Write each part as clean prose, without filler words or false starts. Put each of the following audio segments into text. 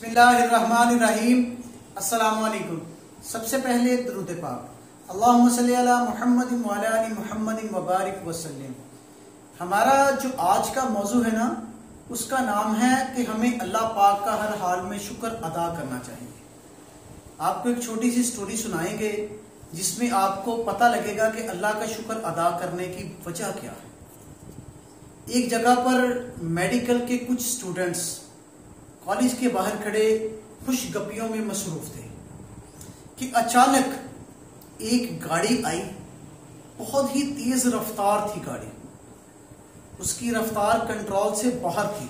بسم اللہ الرحمن الرحیم۔ السلام علیکم۔ سب سے پہلے درود پاک، اللہم صلی علی محمد وعلی آل محمد وبارک وسلم۔ ہمارا جو آج کا موضوع ہے نا، اس کا نام ہے کہ ہمیں اللہ پاک کا ہر حال میں شکر ادا کرنا چاہیے۔ آپ کو ایک چھوٹی سی سٹوری سنائیں گے جس میں آپ کو پتہ لگے گا کہ اللہ کا شکر ادا کرنے کی وجہ کیا ہے۔ ایک جگہ پر میڈیکل کے کچھ سٹوڈنٹس کالج کے باہر کھڑے خوش گپیوں میں مصروف تھے کہ اچانک ایک گاڑی آئی، بہت ہی تیز رفتار تھی گاڑی، اس کی رفتار کنٹرول سے باہر تھی،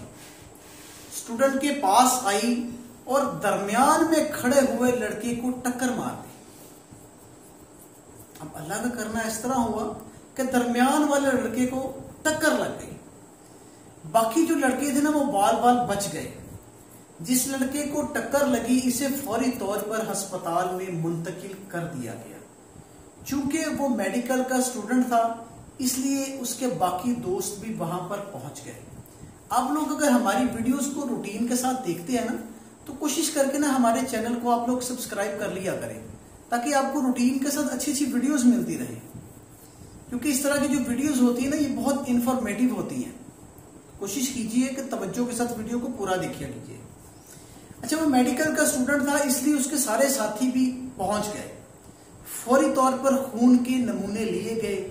سٹوڈنٹ کے پاس آئی اور درمیان میں کھڑے ہوئے لڑکے کو ٹکر مار دی۔ اب اللہ کا کرنا اس طرح ہوا کہ درمیان والے لڑکے کو ٹکر لگ گئی، باقی جو لڑکے تھے نا وہ بال بچ گئے۔ جس لڑکے کو ٹکر لگی اسے فوری طور پر ہسپتال میں منتقل کر دیا گیا۔ چونکہ وہ میڈیکل کا سٹوڈنٹ تھا اس لیے اس کے باقی دوست بھی وہاں پر پہنچ گئے۔ آپ لوگ اگر ہماری ویڈیوز کو روٹین کے ساتھ دیکھتے ہیں نا تو کوشش کر کے نا ہمارے چینل کو آپ لوگ سبسکرائب کر لیا کریں تاکہ آپ کو روٹین کے ساتھ اچھی اچھی ویڈیوز ملتی رہے، کیونکہ اس طرح کی جو ویڈیوز ہوتی ہیں نا یہ بہت انفارمیٹیو ہوتی ہیں۔ کوشش کیجئے کہ توجہ کے ساتھ ویڈیو کو پورا دیکھیا کیجئے۔ اچھا، وہ میڈیکل کا سٹوڈنٹ تھا اس لیے اس کے سارے ساتھی بھی پہنچ گئے۔ فوری طور پر خون کے نمونے لیے گئے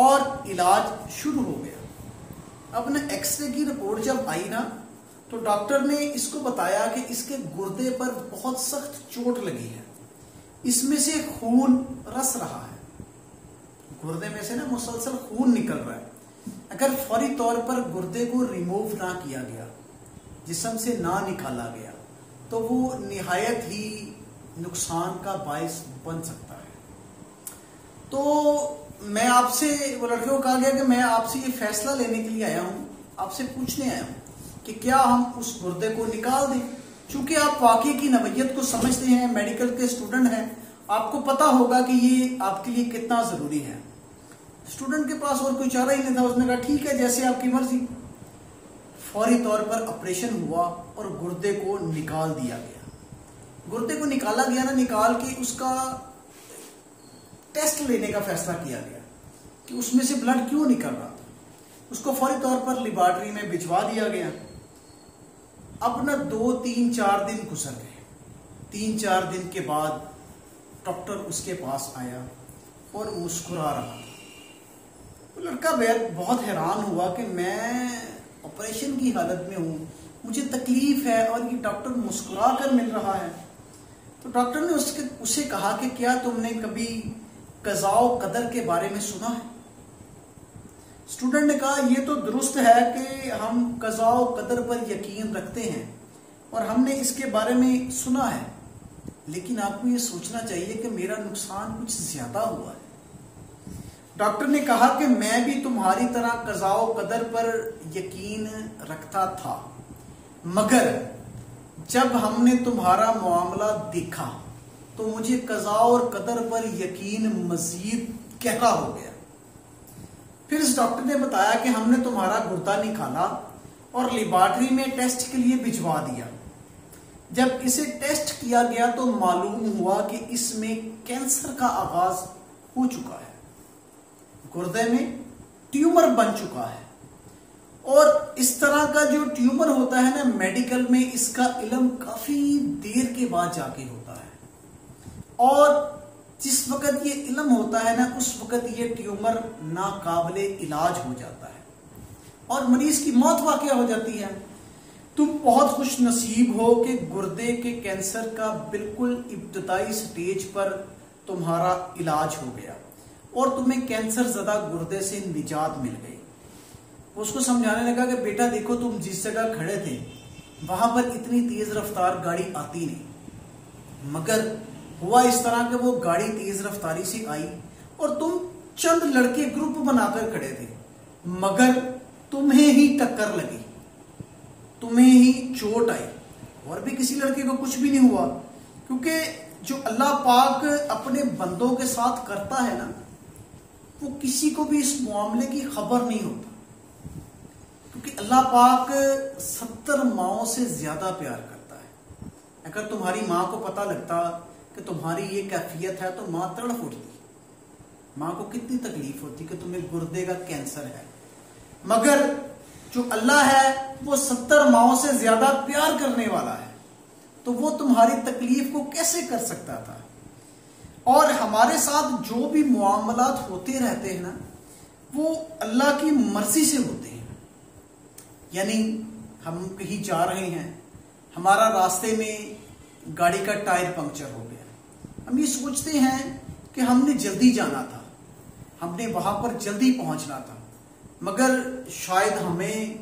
اور علاج شروع ہو گیا۔ اب نا ایکس رے کی رپورٹ جب آئی نا تو ڈاکٹر نے اس کو بتایا کہ اس کے گردے پر بہت سخت چوٹ لگی ہے، اس میں سے خون رس رہا ہے، گردے میں سے نا مسلسل خون نکل رہا ہے۔ اگر فوری طور پر گردے کو ریموو نہ کیا گیا، جسم سے نہ نکالا گیا تو وہ نہایت ہی نقصان کا باعث بن سکتا ہے۔ تو میں آپ سے، وہ لڑکیوں کو کہا گیا کہ میں آپ سے یہ فیصلہ لینے کے لیے آیا ہوں، آپ سے پوچھنے آیا ہوں کہ کیا ہم اس گردے کو نکال دیں؟ چونکہ آپ واقعے کی نوعیت کو سمجھتے ہیں، میڈیکل کے اسٹوڈنٹ ہیں، آپ کو پتا ہوگا کہ یہ آپ کے لیے کتنا ضروری ہے۔ اسٹوڈنٹ کے پاس اور کوئی چارہ ہی نہیں تھا، اس نے کہا ٹھیک ہے جیسے آپ کی مرضی۔ فوری طور پر آپریشن ہوا اور گردے کو نکال دیا گیا۔ گردے کو نکالا گیا نا، نکال کے اس کا ٹیسٹ لینے کا فیصلہ کیا گیا کہ اس میں سے بلڈ کیوں نکل رہا تھا۔ اس کو فوری طور پر لیبارٹری میں بھجوا دیا گیا۔ اب نا 2-3-4 دن گزر گئے۔ 3-4 دن کے بعد ڈاکٹر اس کے پاس آیا اور مسکرا رہا تھا۔ وہ لڑکا بہت حیران ہوا کہ میں آپریشن کی حالت میں ہوں، مجھے تکلیف ہے اور یہ ڈاکٹر مسکرا کر مل رہا ہے۔ تو ڈاکٹر نے اسے کہا کہ کیا تم نے کبھی قضاء و قدر کے بارے میں سنا ہے؟ اسٹوڈنٹ نے کہا یہ تو درست ہے کہ ہم قضاء و قدر پر یقین رکھتے ہیں اور ہم نے اس کے بارے میں سنا ہے، لیکن آپ کو یہ سوچنا چاہیے کہ میرا نقصان کچھ زیادہ ہوا ہے۔ ڈاکٹر نے کہا کہ میں بھی تمہاری طرح قضاء و قدر پر یقین رکھتا تھا، مگر جب ہم نے تمہارا معاملہ دیکھا تو مجھے قضاء اور قدر پر یقین مزید گہرا ہو گیا۔ پھر اس ڈاکٹر نے بتایا کہ ہم نے تمہارا گردہ نکالا اور لیبارٹری میں ٹیسٹ کے لیے بھجوا دیا۔ جب اسے ٹیسٹ کیا گیا تو معلوم ہوا کہ اس میں کینسر کا آغاز ہو چکا ہے، گردے میں ٹیومر بن چکا ہے۔ اور اس طرح کا جو ٹیومر ہوتا ہے نا میڈیکل میں، اس کا علم کافی دیر کے بعد جا کے ہوتا ہے، اور جس وقت یہ علم ہوتا ہے نا اس وقت یہ ٹیومر ناقابل علاج ہو جاتا ہے اور مریض کی موت واقع ہو جاتی ہے۔ تم بہت خوش نصیب ہو کہ گردے کے کینسر کا بالکل ابتدائی سٹیج پر تمہارا علاج ہو گیا اور تمہیں کینسر زدہ گردے سے نجات مل گئی۔ اس کو سمجھانے لگا کہ بیٹا دیکھو، تم جس جگہ کھڑے تھے وہاں پر اتنی تیز رفتار گاڑی آتی نہیں، مگر ہوا اس طرح کہ وہ گاڑی تیز رفتاری سے آئی اور تم چند لڑکے گروپ بنا کر کھڑے تھے، مگر تمہیں ہی ٹکر لگی، تمہیں ہی چوٹ آئی، اور بھی کسی لڑکے کو کچھ بھی نہیں ہوا۔ کیونکہ جو اللہ پاک اپنے بندوں کے ساتھ کرتا ہے نا، وہ کسی کو بھی اس معاملے کی خبر نہیں ہوتا، کیونکہ اللہ پاک 70 ماؤں سے زیادہ پیار کرتا ہے۔ اگر تمہاری ماں کو پتہ لگتا کہ تمہاری یہ کیفیت ہے تو ماں تڑپ اٹھتی. ماں کو کتنی تکلیف ہوتی کہ تمہیں گردے کا کینسر ہے. مگر جو اللہ ہے وہ 70 ماؤں سے زیادہ پیار کرنے والا ہے, تو وہ تمہاری تکلیف کو کیسے کر سکتا تھا. اور ہمارے ساتھ جو بھی معاملات ہوتے رہتے ہیں نا, وہ اللہ کی مرضی سے ہوتے ہیں. یعنی ہم کہیں جا رہے ہیں, ہمارا راستے میں گاڑی کا ٹائر پنکچر ہو گیا, ہم یہ سوچتے ہیں کہ ہم نے جلدی جانا تھا, ہم نے وہاں پر جلدی پہنچنا تھا, مگر شاید ہمیں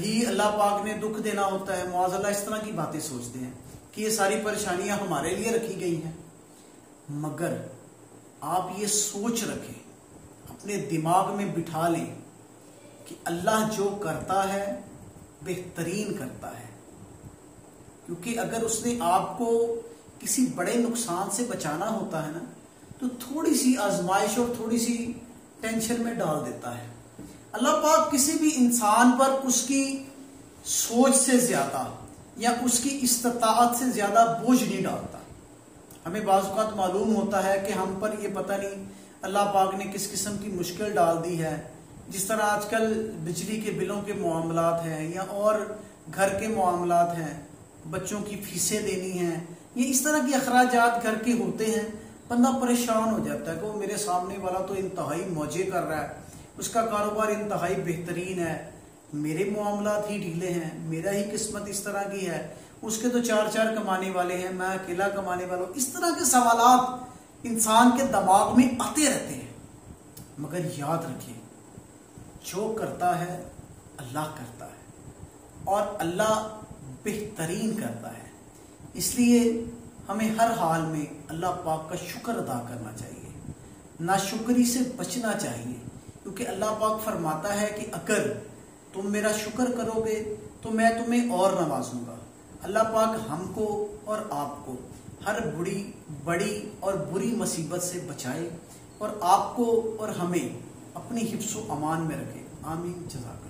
ہی اللہ پاک نے دکھ دینا ہوتا ہے. معاذ اللہ اس طرح کی باتیں سوچتے ہیں کہ یہ ساری پریشانیاں ہمارے لیے رکھی گئی ہیں. مگر آپ یہ سوچ رکھیں, اپنے دماغ میں بٹھا لیں کہ اللہ جو کرتا ہے بہترین کرتا ہے. کیونکہ اگر اس نے آپ کو کسی بڑے نقصان سے بچانا ہوتا ہے نا, تو تھوڑی سی آزمائش اور تھوڑی سی ٹینشن میں ڈال دیتا ہے. اللہ پاک کسی بھی انسان پر اس کی سوچ سے زیادہ یا اس کی استطاعت سے زیادہ بوجھ نہیں ڈالتا. ہمیں بعض اوقات معلوم ہوتا ہے کہ ہم پر یہ پتہ نہیں اللہ پاک نے کس قسم کی مشکل ڈال دی ہے. جس طرح آج کل بجلی کے بلوں کے معاملات ہیں یا اور گھر کے معاملات ہیں, بچوں کی فیسیں دینی ہیں, یہ اس طرح کے اخراجات گھر کے ہوتے ہیں, بندہ پریشان ہو جاتا ہے کہ وہ میرے سامنے والا تو انتہائی موجے کر رہا ہے, اس کا کاروبار انتہائی بہترین ہے, میرے معاملات ہی ڈھیلے ہیں, میرا ہی قسمت اس طرح کی ہے, اس کے تو 4 کمانے والے ہیں, میں اکیلا کمانے والا ہوں. اس طرح کے سوالات انسان کے دماغ میں آتے رہتے ہیں. مگر یاد رکھیں, جو کرتا ہے اللہ کرتا ہے اور اللہ بہترین کرتا ہے. اس لیے ہمیں ہر حال میں اللہ پاک کا شکر ادا کرنا چاہیے, ناشکری سے بچنا چاہیے. کیونکہ اللہ پاک فرماتا ہے کہ اگر تم میرا شکر کرو گے تو میں تمہیں اور نوازوں گا. اللہ پاک ہم کو اور آپ کو ہر بڑی اور بری مصیبت سے بچائے اور آپ کو اور ہمیں اپنی حفظ و امان میں رکھے. آمین. جزاک اللہ.